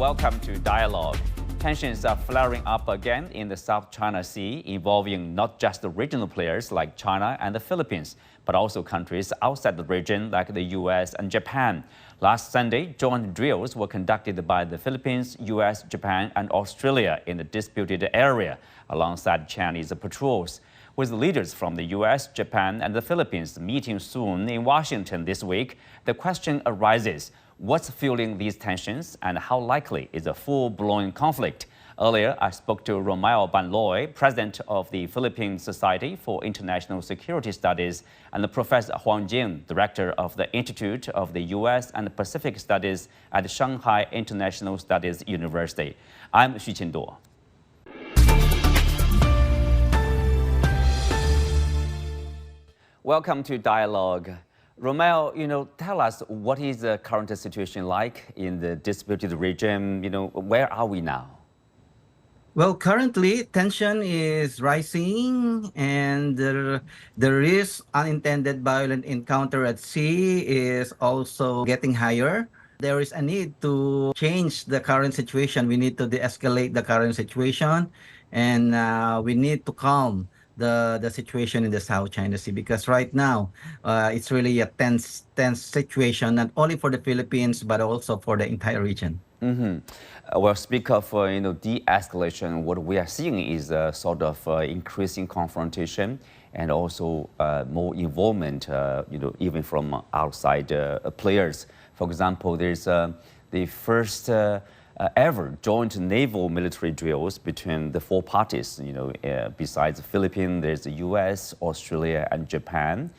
welcome to Dialogue. Tensions are flaring up again in the South China Sea, involving not just the regional players like China and the Philippines, but also countries outside the region like the US and Japan. Last Sunday, joint drills were conducted by the Philippines, US, Japan, and Australia in the disputed area, alongside Chinese patrols. With leaders from the US, Japan, and the Philippines meeting soon in Washington this week, the question arises: what's fueling these tensions and how likely is a full-blown conflict? Earlier, I spoke to Rommel Banlaoi, president of the Philippine Society for International Security Studies, and Professor Huang, director of the Institute of the US and Pacific Studies at Shanghai International Studies University. I'm Xu Qinduo. Welcome to Dialogue. Rommel, tell us what is the current situation like in the disputed region? Where are we now? Well, currently tension is rising, and the risk unintended violent encounter at sea is also getting higher. There is a need to change the current situation. We need to de-escalate the current situation, and we need to calm the situation in the South China Sea, because right now it's really a tense situation, not only for the Philippines but also for the entire region. Well, speak of de-escalation, what we are seeing is a sort of increasing confrontation and also more involvement, even from outside players. For example, there's the first ever joint naval military drills between the four parties. Besides the Philippines, there's the US, Australia, and Japan.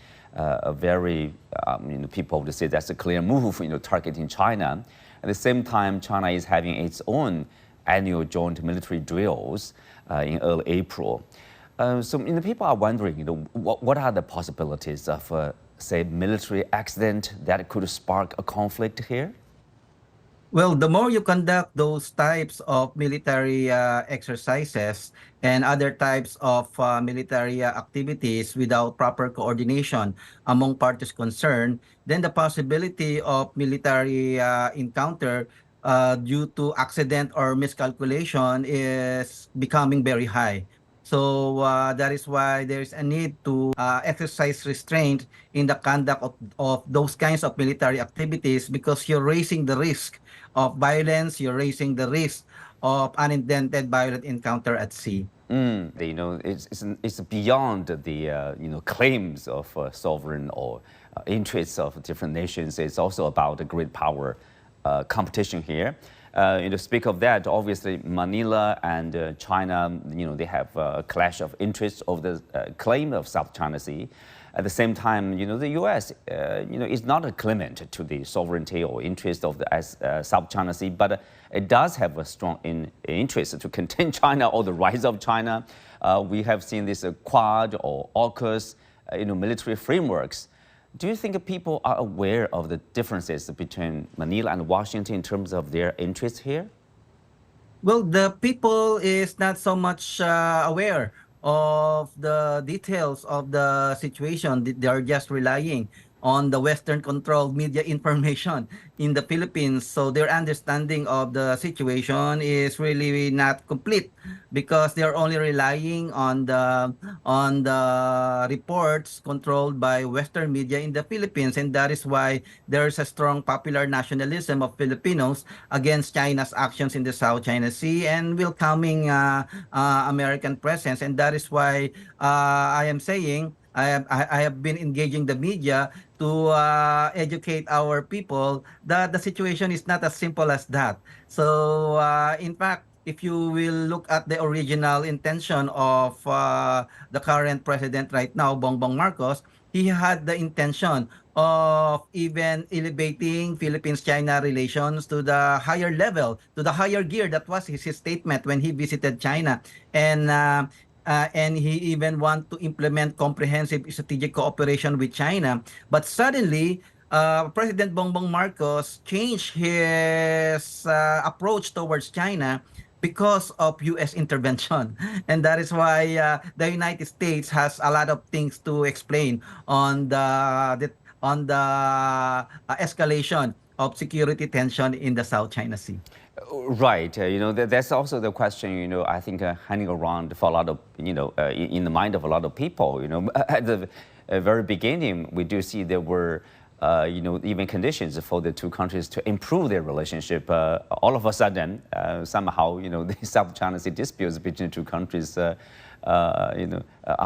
People would say that's a clear move, targeting China. At the same time, China is having its own annual joint military drills in early April. So people are wondering, what are the possibilities of, say, military accident that could spark a conflict here? Well, the more you conduct those types of military exercises and other types of military activities without proper coordination among parties concerned, then the possibility of military encounter due to accident or miscalculation is becoming very high. So that is why there is a need to exercise restraint in the conduct of those kinds of military activities, because you're raising the risk of violence, you're raising the risk of unintended violent encounter at sea. It's beyond the claims of sovereign or interests of different nations. It's also about the great power competition here. Speak of that, obviously Manila and China, they have a clash of interests over the claim of South China Sea. At the same time, the U.S., is not a clement to the sovereignty or interest of the South China Sea, but it does have a strong interest to contain China or the rise of China. We have seen this Quad or AUKUS, military frameworks. Do you think people are aware of the differences between Manila and Washington in terms of their interests here? Well, the people is not so much aware of the details of the situation. They are just relying on the Western-controlled media information in the Philippines. So their understanding of the situation is really not complete, because they are only relying on the reports controlled by Western media in the Philippines, and that is why there is a strong popular nationalism of Filipinos against China's actions in the South China Sea and welcoming American presence. And that is why I am saying I have been engaging the media to educate our people that the situation is not as simple as that. So, in fact, if you will look at the original intention of the current president right now, Bongbong Marcos, he had the intention of even elevating Philippines-China relations to the higher level, to the higher gear. That was his statement when he visited China. And he even want to implement comprehensive strategic cooperation with China. But suddenly, President Bongbong Marcos changed his approach towards China because of U.S. intervention. And that is why the United States has a lot of things to explain on the escalation of security tension in the South China Sea. Right. That's also the question, I think hanging around for a lot of, in the mind of a lot of people, at the very beginning, we do see there were, even conditions for the two countries to improve their relationship. All of a sudden, somehow, the South China Sea disputes between the two countries, are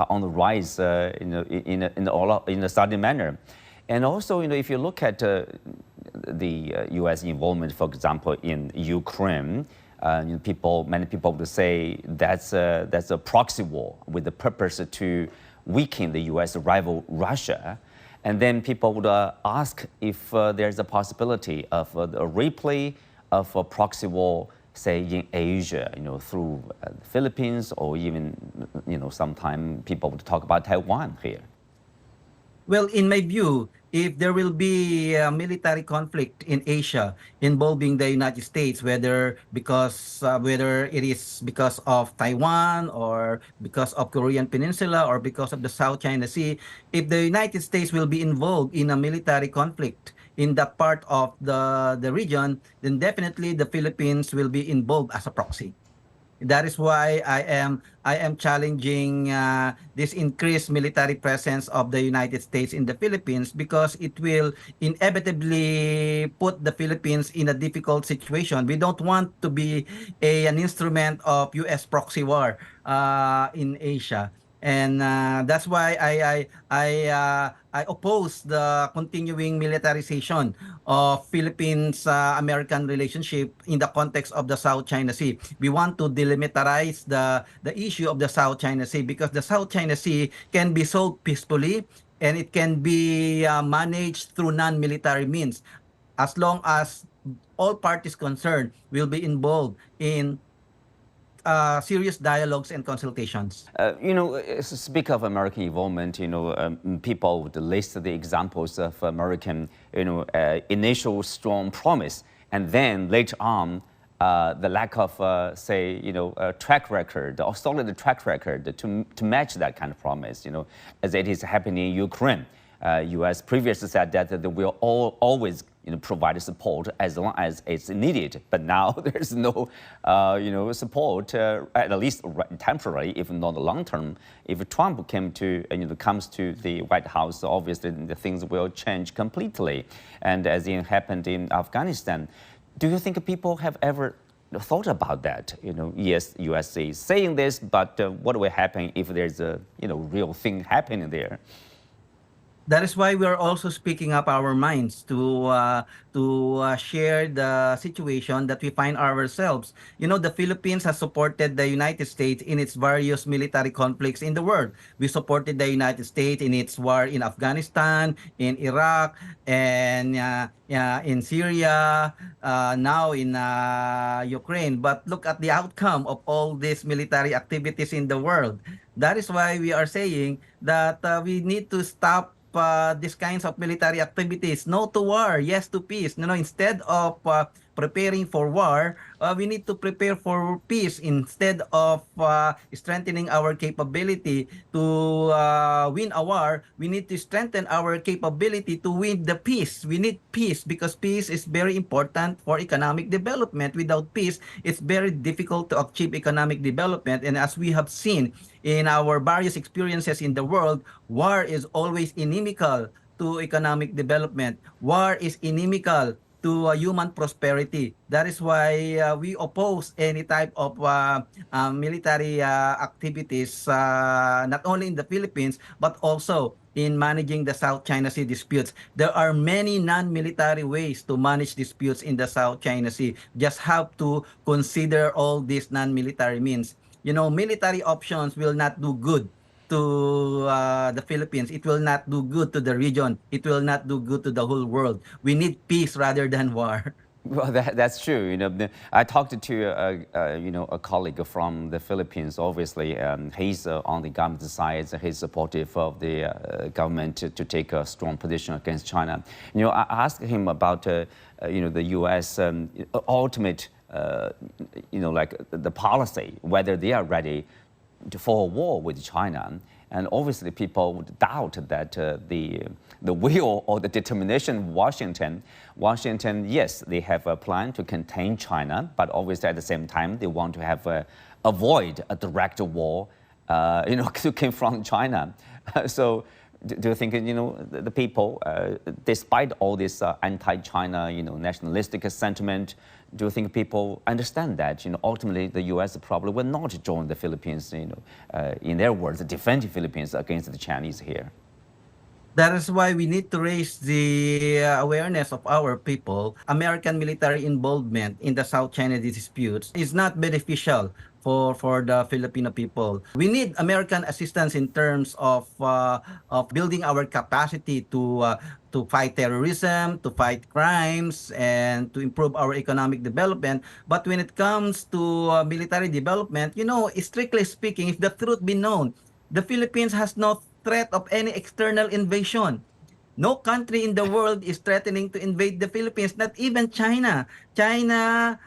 on the rise, in a sudden manner. And also, if you look at the U.S. involvement, for example, in Ukraine, many people would say that's a proxy war with the purpose to weaken the U.S. rival Russia. And then people would ask if there's a possibility of a replay of a proxy war, say in Asia, through the Philippines, or even, sometime people would talk about Taiwan here. Well, in my view, if there will be a military conflict in Asia involving the United States, whether it is because of Taiwan or because of Korean Peninsula or because of the South China Sea, if the United States will be involved in a military conflict in that part of the region, then definitely the Philippines will be involved as a proxy. That is why I am challenging this increased military presence of the United States in the Philippines, because it will inevitably put the Philippines in a difficult situation. We don't want to be an instrument of U.S. proxy war in Asia. And that's why I oppose the continuing militarization of Philippines American relationship in the context of the South China Sea. We want to delimitarize the issue of the South China Sea, because the South China Sea can be solved peacefully, and it can be managed through non-military means, as long as all parties concerned will be involved in serious dialogues and consultations. Speak of American involvement, people would list the examples of American, initial strong promise, and then later on, the lack of, a track record, or solid track record to match that kind of promise, as it is happening in Ukraine. U.S. previously said that they will always provide support as long as it's needed. But now there's no, support, at least temporary, if not long term. If Trump comes to the White House, obviously the things will change completely. And as it happened in Afghanistan, do you think people have ever thought about that? Yes, U.S. is saying this, but what will happen if there's a, real thing happening there? That is why we are also speaking up our minds to share the situation that we find ourselves. The Philippines has supported the United States in its various military conflicts in the world. We supported the United States in its war in Afghanistan, in Iraq, and in Syria, now in Ukraine. But look at the outcome of all these military activities in the world. That is why we are saying that we need to stop these kinds of military activities. No to war, yes to peace. Instead of preparing for war, we need to prepare for peace, instead of strengthening our capability to win a war. We need to strengthen our capability to win the peace. We need peace, because peace is very important for economic development. Without peace, it's very difficult to achieve economic development. And as we have seen in our various experiences in the world, war is always inimical to economic development. War is inimical to human prosperity. That is why we oppose any type of military activities, not only in the Philippines, but also in managing the South China Sea disputes. There are many non-military ways to manage disputes in the South China Sea. Just have to consider all these non-military means. Military options will not do good to the Philippines. It will not do good to the region. It will not do good to the whole world. We need peace rather than war. Well, that's true. I talked to a colleague from the Philippines. Obviously, he's on the government side. He's supportive of the government to take a strong position against China. I asked him about the U.S. Ultimate, like the policy, whether they are ready for a war with China. And obviously, people would doubt that the will or the determination of Washington. Washington, yes, they have a plan to contain China, but obviously at the same time, they want to have avoid a direct war, to came from China. So, do you think the people, despite all this anti-China, nationalistic sentiment, do you think people understand that ultimately the U.S. probably will not join the Philippines, in their words, defend the Philippines against the Chinese here? That is why we need to raise the awareness of our people. American military involvement in the South China disputes is not beneficial for the Filipino people. We need American assistance in terms of building our capacity to fight terrorism, to fight crimes, and to improve our economic development. But when it comes to military development, strictly speaking, if the truth be known, the Philippines has no threat of any external invasion. No country in the world is threatening to invade the Philippines, not even China. China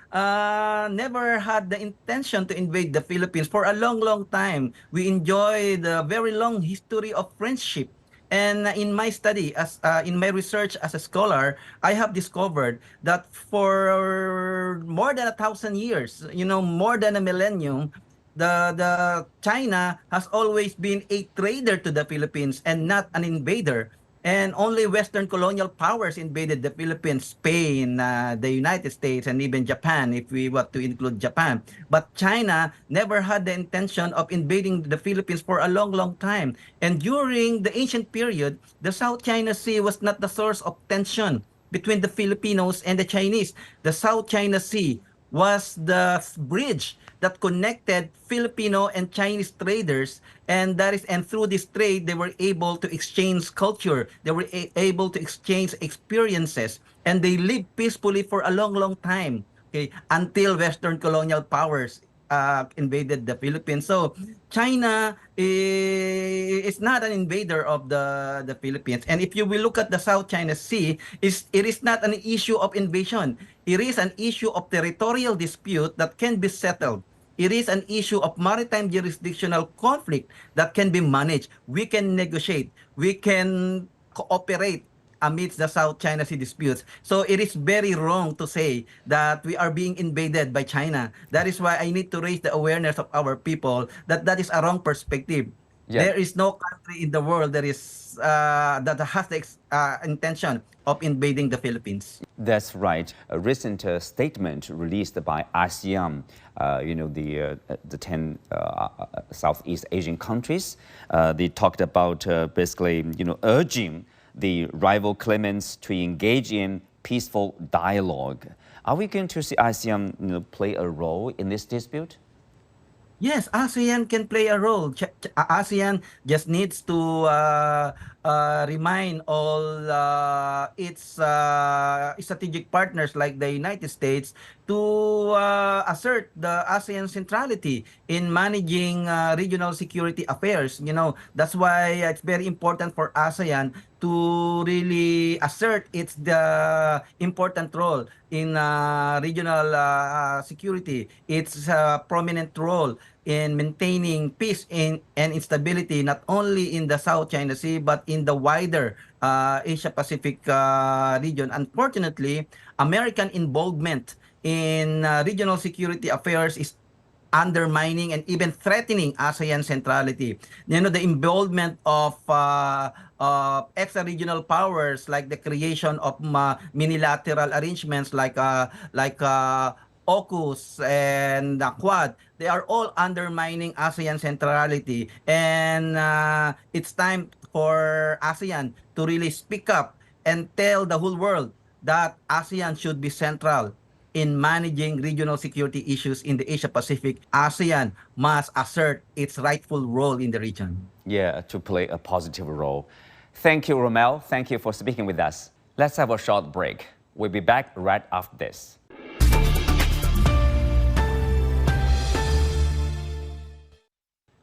never had the intention to invade the Philippines for a long, long time. We enjoy the very long history of friendship. And in my study, in my research as a scholar, I have discovered that for more than 1,000 years, more than a millennium, the China has always been a trader to the Philippines and not an invader. And only Western colonial powers invaded the Philippines, Spain, the United States, and even Japan, if we were to include Japan. But China never had the intention of invading the Philippines for a long, long time. And during the ancient period, the South China Sea was not the source of tension between the Filipinos and the Chinese. The South China Sea was the bridge that connected Filipino and Chinese traders, and through this trade they were able to exchange culture, they were able to exchange experiences, and they lived peacefully for a long, long time, okay, until Western colonial powers invaded the Philippines. So China is not an invader of the Philippines. And if you will look at the South China Sea, it is not an issue of invasion. It is an issue of territorial dispute that can be settled. It is an issue of maritime jurisdictional conflict that can be managed. We can negotiate. We can cooperate amidst the South China Sea disputes. So it is very wrong to say that we are being invaded by China. That is why I need to raise the awareness of our people that that is a wrong perspective. Yeah. There is no country in the world that has the intention of invading the Philippines. That's right. A recent statement released by ASEAN, the 10 Southeast Asian countries, they talked about basically, urging the rival claimants to engage in peaceful dialogue. Are we going to see ASEAN play a role in this dispute? Yes, ASEAN can play a role. ASEAN just needs to remind all its strategic partners like the United States to assert the ASEAN centrality in managing regional security affairs. That's why it's very important for ASEAN to really assert the important role in regional security, its prominent role in maintaining peace and instability not only in the South China Sea but in the wider Asia-Pacific region. Unfortunately, American involvement in regional security affairs is undermining and even threatening ASEAN centrality. The involvement of extra-regional powers like the creation of minilateral arrangements like AUKUS and the Quad, they are all undermining ASEAN centrality. And it's time for ASEAN to really speak up and tell the whole world that ASEAN should be central in managing regional security issues in the Asia-Pacific. ASEAN must assert its rightful role in the region. Yeah, to play a positive role. Thank you, Rommel. Thank you for speaking with us. Let's have a short break. We'll be back right after this.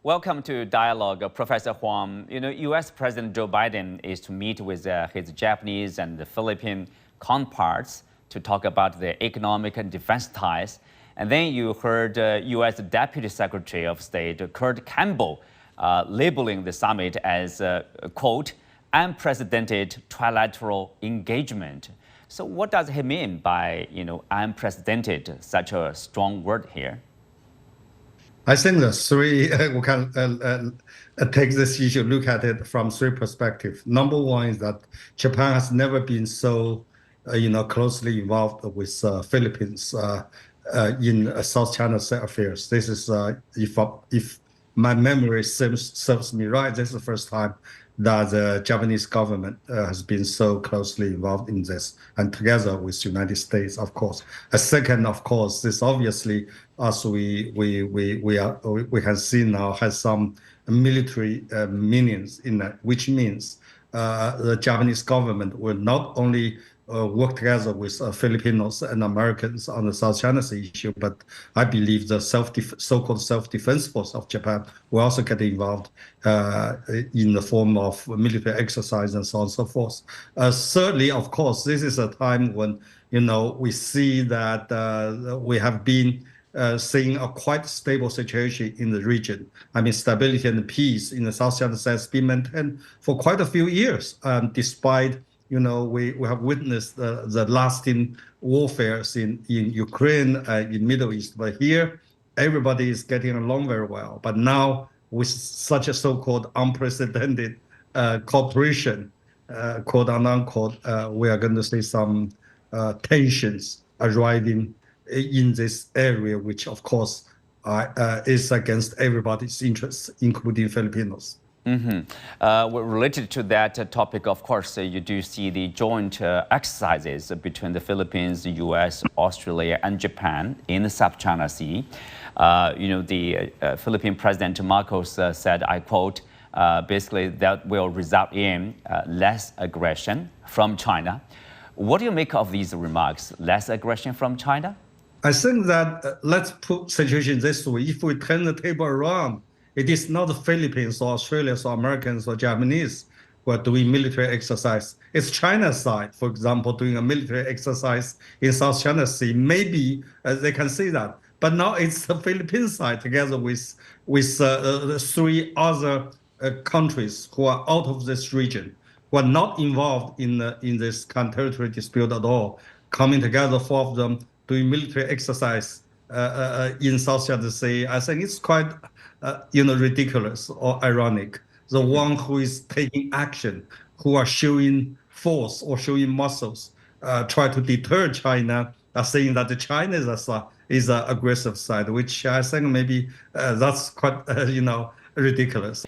Welcome to Dialogue, Professor Huang. U.S. President Joe Biden is to meet with his Japanese and the Philippine counterparts to talk about the economic and defense ties. And then you heard U.S. Deputy Secretary of State Kurt Campbell labeling the summit as, quote, unprecedented trilateral engagement. So what does he mean by, unprecedented, such a strong word here? I think the three, we can take this issue, look at it from three perspectives. Number one is that Japan has never been so, closely involved with Philippines in South China Sea affairs. This is, if my memory serves me right, this is the first time that the Japanese government has been so closely involved in this, and together with the United States, of course. A second, of course, this obviously, as we can see now, has some military meanings in that, which means the Japanese government will not only work together with Filipinos and Americans on the South China Sea issue, but I believe the so-called self-defense force of Japan will also get involved in the form of military exercise and so on and so forth. Thirdly, of course, this is a time when we see that we have been seeing a quite stable situation in the region. I mean, stability and peace in the South China Sea has been maintained for quite a few years, despite we have witnessed the lasting warfare in Ukraine, in Middle East. But here, everybody is getting along very well. But now, with such a so-called unprecedented cooperation, quote unquote, we are going to see some tensions arriving in this area, which of course is against everybody's interests, including Filipinos. Related to that topic, of course, you do see the joint exercises between the Philippines, the U.S., Australia, and Japan in the South China Sea. The Philippine President Marcos said, I quote, basically that will result in less aggression from China. What do you make of these remarks? Less aggression from China? I think that let's put situation this way. If we turn the table around, it is not the Philippines or Australia or Americans or Japanese who are doing military exercise. It's China's side, for example, doing a military exercise in South China Sea. Maybe they can see that. But now it's the Philippine side together with the three other countries who are out of this region, who are not involved in this territory dispute at all, coming together, four of them, doing military exercise in South China Sea. I think it's quite ridiculous or ironic. The one who is taking action, who are showing force or showing muscles, try to deter China, are saying that the China is an aggressive side, which I think maybe that's quite ridiculous.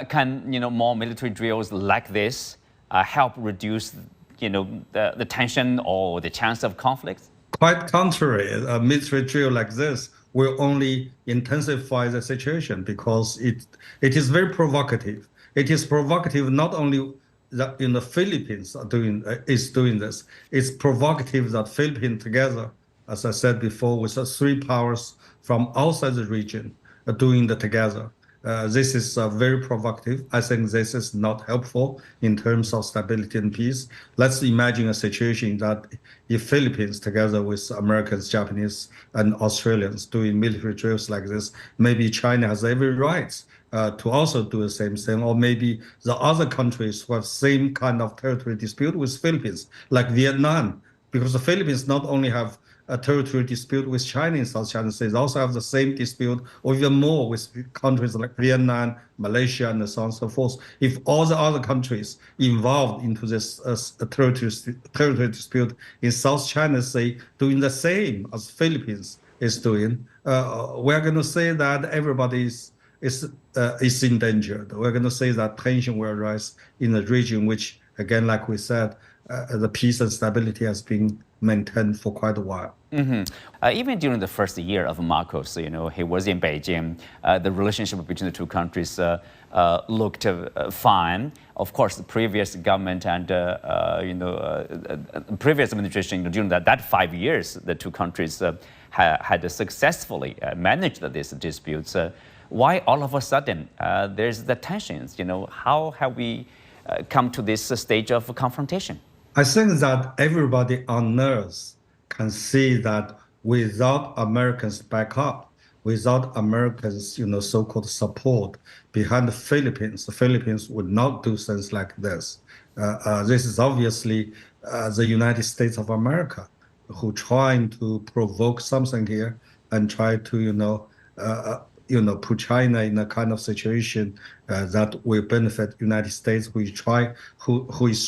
Can more military drills like this help reduce the tension or the chance of conflicts? Quite contrary, a military drill like this will only intensify the situation because it is very provocative. It is provocative not only that in the Philippines is doing this. It's provocative that Philippines together, as I said before, with the three powers from outside the region are doing it together. This is very provocative. I think this is not helpful in terms of stability and peace. Let's imagine a situation that if Philippines, together with Americans, Japanese, and Australians doing military drills like this, maybe China has every right to also do the same thing, or maybe the other countries who have same kind of territory dispute with Philippines, like Vietnam, because the Philippines not only have a territory dispute with China in South China Sea, they also have the same dispute, or even more, with countries like Vietnam, Malaysia, and so on and so forth. If all the other countries involved into this territory dispute in South China Sea doing the same as Philippines is doing, we're going to say that everybody is endangered. We're going to say that tension will rise in the region, which, again, like we said, the peace and stability has been maintained for quite a while. Even during the first year of Marcos, he was in Beijing. The relationship between the two countries looked fine. Of course, the previous government and previous administration during that 5 years, the two countries had successfully managed these disputes. Why all of a sudden there's the tensions? How have we come to this stage of confrontation? I think that everybody on Earth can see that without Americans' backup, without America's, so-called support behind the Philippines would not do things like this. This is obviously the United States of America who trying to provoke something here and try to, put China in a kind of situation that will benefit United States, who is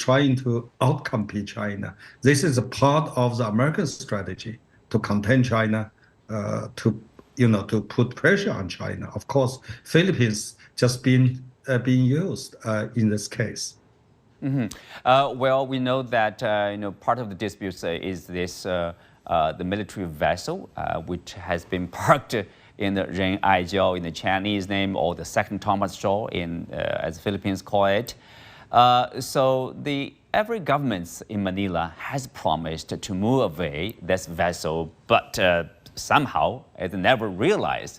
trying to outcompete China. This is a part of the American strategy to contain China, to put pressure on China. Of course, Philippines just being used in this case. Well, we know that part of the dispute is this the military vessel which has been parked in the Ren Aijiao in the Chinese name, or the Second Thomas Shaw as the Philippines call it. So every government in Manila has promised to move away this vessel, but somehow it never realized.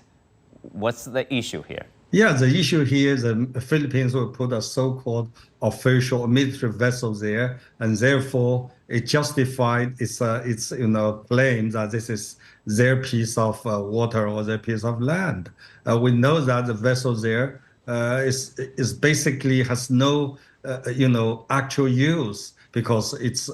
What's the issue here? Yeah, the issue here is the Philippines will put a so-called official military vessel there, and therefore it justified its claim that this is their piece of water or their piece of land. We know that the vessel there is basically has no actual use, because it's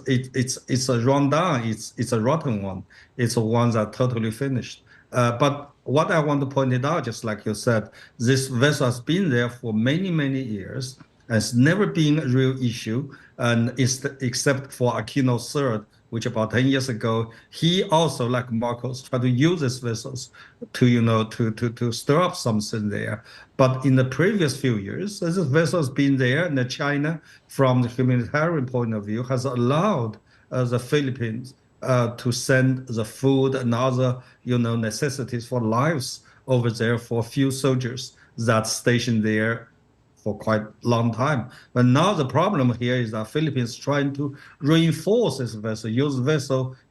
a rundown, it's a rotten one, it's a one that totally finished. But what I want to point it out, just like you said, this vessel has been there for many, many years, and it's never been a real issue, and except for Aquino III, which about 10 years ago, he also, like Marcos, tried to use these vessels to stir up something there. But in the previous few years, this vessel has been there, and China, from the humanitarian point of view, has allowed the Philippines to send the food and other, necessities for lives over there for a few soldiers that stationed there for quite a long time. But now the problem here is that Philippines trying to reinforce this vessel, use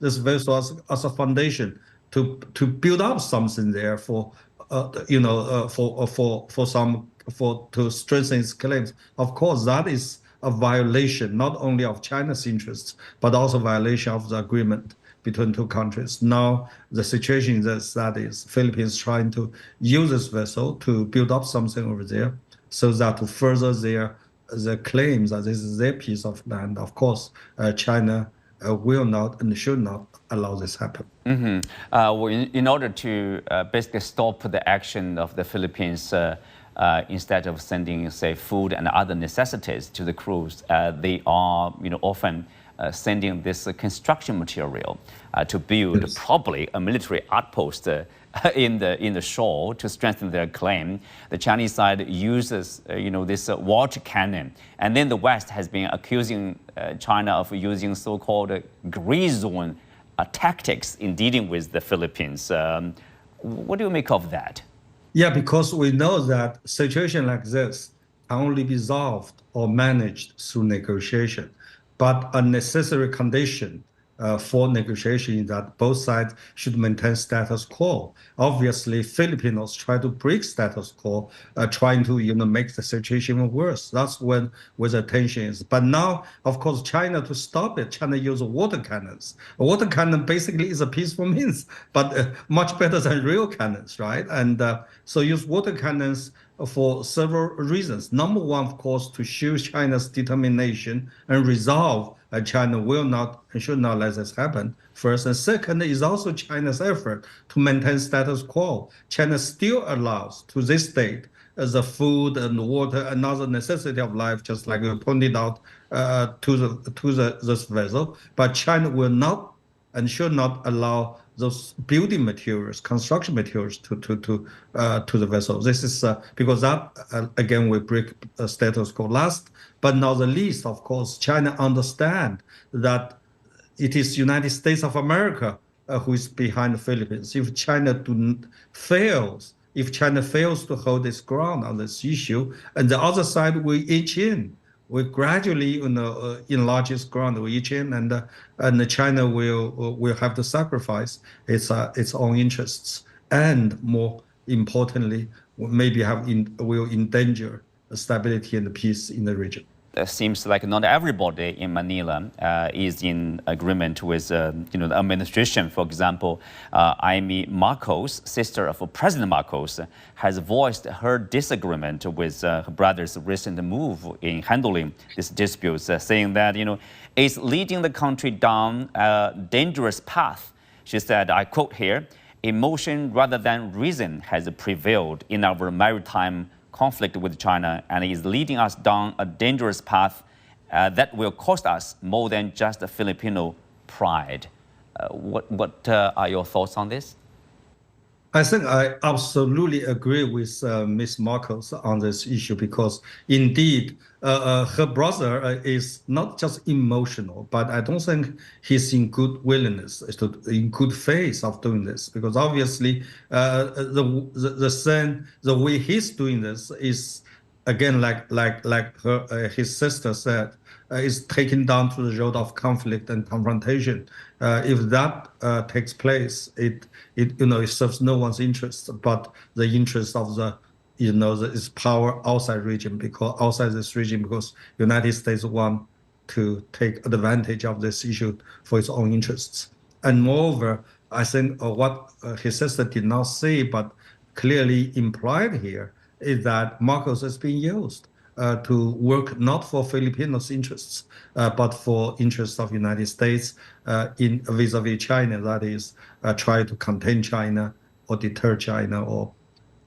this vessel as a foundation to build up something there to strengthen its claims. Of course, that is a violation not only of China's interests, but also violation of the agreement between two countries. Now, the situation is that Philippines trying to use this vessel to build up something over there, so that to further their claims that this is their piece of land. Of course, China will not and should not allow this happen. Well, in order to basically stop the action of the Philippines, instead of sending, say, food and other necessities to the crews, they are often sending this construction material to build probably a military outpost in the shore to strengthen their claim. The Chinese side uses this water cannon, and then the West has been accusing China of using so-called gray zone tactics in dealing with the Philippines. What do you make of that? Yeah, because we know that situation like this can only be solved or managed through negotiation. But a necessary condition for negotiation is that both sides should maintain status quo. Obviously, Filipinos try to break status quo, trying to make the situation even worse. That's where the tension is. But now, of course, China, to stop it, China uses water cannons. A water cannon basically is a peaceful means, but much better than real cannons, right? And so use water cannons for several reasons. Number one, of course, to show China's determination and resolve. China will not and should not let this happen, first. And second is also China's effort to maintain status quo. China still allows, to this date, the food and water and other necessity of life, just like you pointed out, to this vessel. But China will not and should not allow those building materials, construction materials to the vessel. This is because that, again, will break status quo. Last but not the least, of course, China understand that it is United States of America who is behind the Philippines. If China fails to hold its ground on this issue, and the other side will inch in, we gradually enlarge its ground, we each in, and China will have to sacrifice its own interests, and more importantly, maybe will endanger the stability and the peace in the region. seems like not everybody in Manila is in agreement with the administration. For example, Amy Marcos, sister of President Marcos, has voiced her disagreement with her brother's recent move in handling this dispute, saying that it's leading the country down a dangerous path. She said, I quote here, "Emotion rather than reason has prevailed in our maritime conflict with China and is leading us down a dangerous path that will cost us more than just Filipino pride." What are your thoughts on this? I think I absolutely agree with Ms. Marcos on this issue because indeed her brother is not just emotional, but I don't think he's in good willingness, in good faith of doing this because obviously the way he's doing this is again like his sister said is taken down to the road of conflict and confrontation. If that takes place, it serves no one's interest but the interest of its power outside this region because United States want to take advantage of this issue for its own interests. And moreover, I think what his sister did not say but clearly implied here is that Marcos is being used to work not for Filipinos' interests, but for interests of United States in vis-a-vis China. That is, try to contain China or deter China.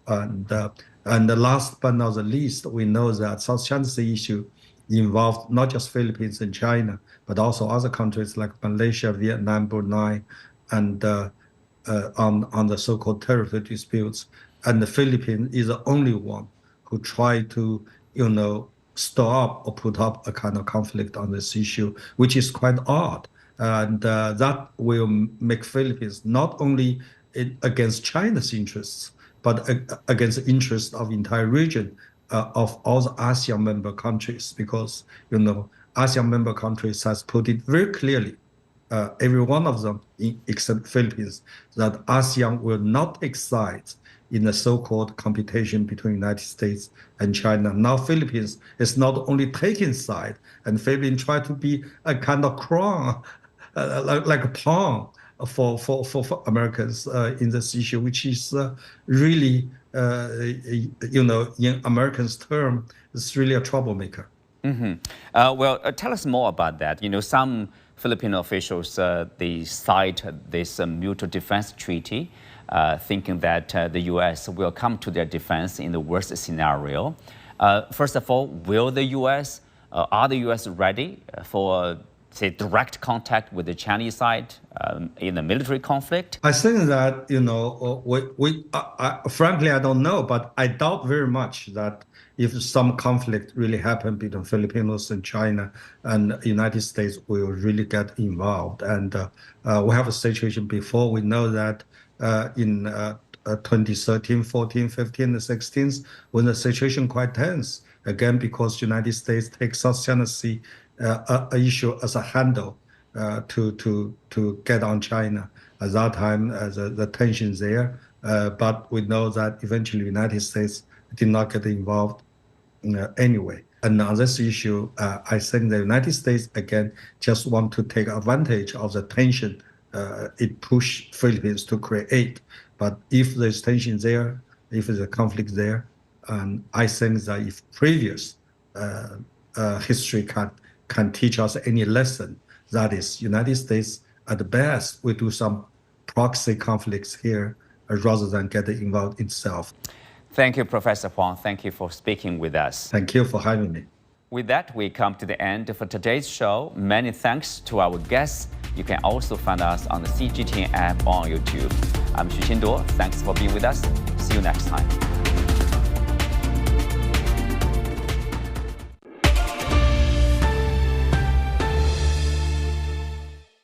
And the last but not the least, we know that South China Sea issue involved not just Philippines and China, but also other countries like Malaysia, Vietnam, Brunei, and on the so-called territory disputes. And the Philippines is the only one who tried to stir up or put up a kind of conflict on this issue, which is quite odd. And that will make Philippines not only against China's interests, but against the interests of the entire region of all the ASEAN member countries, because ASEAN member countries has put it very clearly, every one of them, except Philippines, that ASEAN will not take sides in the so-called competition between United States and China. Now Philippines is not only taking side, and Philippines try to be a kind of crown, like a pawn for Americans in this issue, which is really, in Americans' term, it's really a troublemaker. Mm-hmm. Well, tell us more about that. Some Filipino officials, they cite this mutual defense treaty, thinking that the U.S. will come to their defense in the worst scenario. First of all, are the U.S. ready for, say, direct contact with the Chinese side in a military conflict? I think that, frankly, I don't know, but I doubt very much that if some conflict really happened between Filipinos and China, and the United States will really get involved. And we have a situation before. We know that in 2013, 14, 15, and 16, when the situation quite tense, again, because United States takes South China Sea issue as a handle to get on China. At that time, the tensions there, but we know that eventually United States did not get involved anyway. And on this issue, I think the United States, again, just want to take advantage of the tension it pushed Philippines to create. But if there's tension there, if there's a conflict there, and I think that if previous history can teach us any lesson, that is, United States at the best will do some proxy conflicts here rather than get involved itself. Thank you, Professor Huang. Thank you for speaking with us. Thank you for having me. With that, we come to the end for today's show. Many thanks to our guests. You can also find us on the CGTN app on YouTube. I'm Xu Qinduo. Thanks for being with us. See you next time.